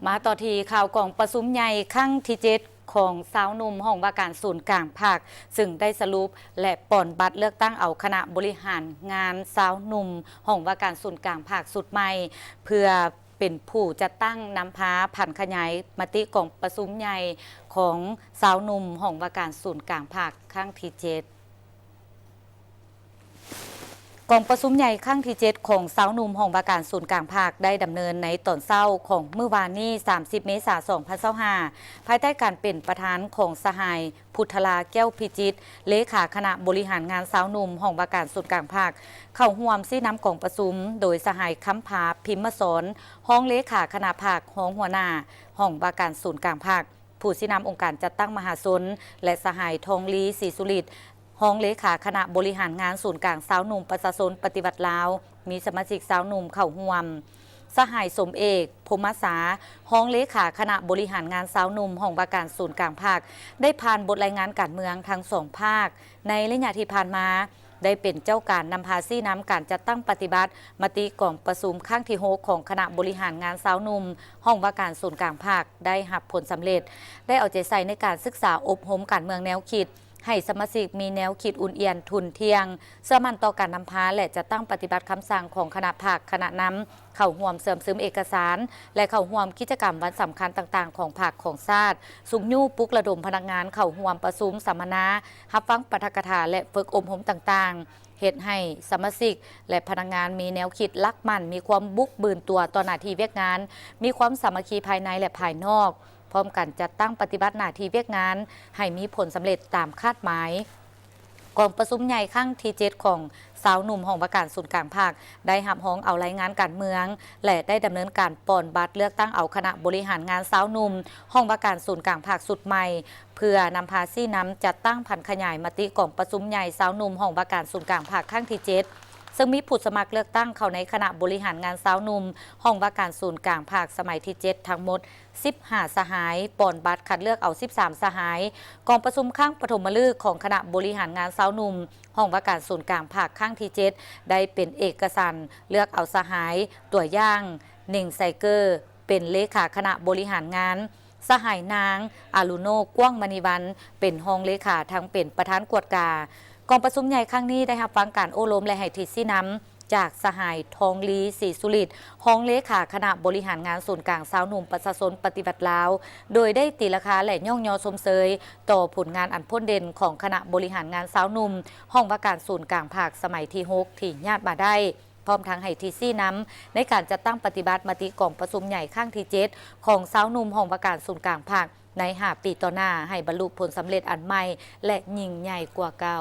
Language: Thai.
มาต่อทีข่าวกองประชุมใหญ่ครั้งที่7ของสาวหนุ่มห้องว่าการศูนย์กลางภาคซึ่งได้สรุปและป่อนบัตรเลือกตั้งเอาคณะบริหารงานสาวหนุ่มห้องว่าการศูนย์กลางภาคสุดใหม่เพื่อเป็นผู้จะตั้งนำพาผันขยายมติกองประชุมใหญ่ของสาวหนุ่มห้องว่าการศูนย์กลางภาคครั้งที่7กองประชุมใหญ่ครั้งที่7ของสาวหนุ่มห้องว่าการศูนย์กลางภาคได้ดำเนินในตอนเช้าของเมื่อวานนี้30 เมษายน 2025ภายใต้การเป็นประธานของสหายพุทธลาแก้วพิจิตรเลขาคณะบริหารงานสาวหนุ่มห้องว่าการศูนย์กลางภาคเข้าร่วมซี่น้ำกองประชุมโดยสหายคำผาพิมพ์สอนห้องเลขาคณะภาคห้องหัวหน้าห้องว่าการศูนย์กลางภาคผู้ชี้นำองค์การจัดตั้งมหาชนและสหายทองลีศรีสุริตห้องเลขาคณะบริหารงานศูนย์กลางสาวหนุ่มประชาชนปฏิบัติลาวมีสมาชิกสาวหนุ่มเข้าร่วมสหายสมเอกพมษาห้องเลขาคณะบริหารงานสาวหนุ่มห้องว่าการศูนย์กลางภาคได้ผ่านบทรายงานการเมืองทั้งสองภาคในระยะที่ผ่านมาได้เป็นเจ้าการนำพาซี่น้ำการจัดตั้งปฏิบัติมติกองประชุมครั้งที่6ของคณะบริหารงานสาวหนุ่มห้องว่าการศูนย์กลางภาคได้รับผลสำเร็จได้เอาใจใส่ในการศึกษาอบรมการเมืองแนวคิดให้สมาชิกมีแนวคิดอุ่นเอียนทุนเทียงเสื่อมั่นต่อการนำพาและจะตั้งปฏิบัติคำสั่งของคณะภาคคณะนำเข้าร่วมเสริมซึมเอกสารและเข้าร่วมกิจกรรมวันสำคัญต่างๆของภาคของชาติสุขยู่ปลุกระดมพนักงานเข้าร่วมประชุมสัมมนารับฟังปาฐกถาและฝึกอบรมต่างๆเหตุให้สมาชิกและพนักงานมีแนวคิดลักมั่นมีความบุกบืนตัวต่อหน้าที่เวียกงานมีความสามัคคีภายในและภายนอกพร้อมกันจัดตั้งปฏิบัติหน้าที่เวียกงานให้มีผลสำเร็จตามคาดหมายกองประชุมใหญ่ครั้งที่7ของสาวหนุ่มห้องว่าการศูนย์กลางภาคได้หับห้องเอารายงานการเมืองและได้ดำเนินการป่อนบัตรเลือกตั้งเอาคณะบริหารงานสาวหนุ่มห้องว่าการศูนย์กลางภาคสุดใหม่เพื่อนำพาซี่น้ำจัดตั้งผันขยายมติกองประชุมใหญ่สาวหนุ่มห้องว่าการศูนย์กลางภาคครั้งที่7ซึ่งมีผู้สมัครเลือกตั้งเข้าในคณะบริหารงานสาวหนุ่มห้องว่าการศูนย์กลางภาคสมัยที่7ทั้งหมด15สหายป่อนบัตรคัดเลือกเอา13สหายกองประชุมข้างปฐมฤกษ์ของคณะบริหารงานสาวหนุ่มห้องว่าการศูนย์กลางภาคข้างที่7ได้เป็นเอกสารเลือกเอาสหายตัวอย่าง1ไซเกอร์เป็นเลขาคณะบริหารงานสหายนางอารุโนกว้างมณีวันเป็นห้องเลขาทั้งเป็นประธานกวดกากองประชุมใหญ่ครั้งนี้ได้รับฟังการโอ้ล้มและให้ทิศซี่น้ำจากสหายทองลีศรีสุริตห้องเลขาคณะบริหารงานศูนย์กลางสาวหนุ่มประชาชนปฏิบัติลาวโดยได้ตีราคาและย่องยอสมเสยต่อผลงานอันพ้นเด่นของคณะบริหารงานสาวหนุ่มห้องว่าการศูนย์กลางภาคสมัยที่6ที่ญาติมาได้พร้อมทั้งให้ทีซี่น้ำในการจัดตั้งปฏิบัติมติกองประชุมใหญ่ข้างที่7ของสาวหนุ่มห้องว่าการศูนย์กลางภาคใน5 ปีต่อหน้าให้บรรลุผลสำเร็จอันใหม่และยิ่งใหญ่กว่าเก่า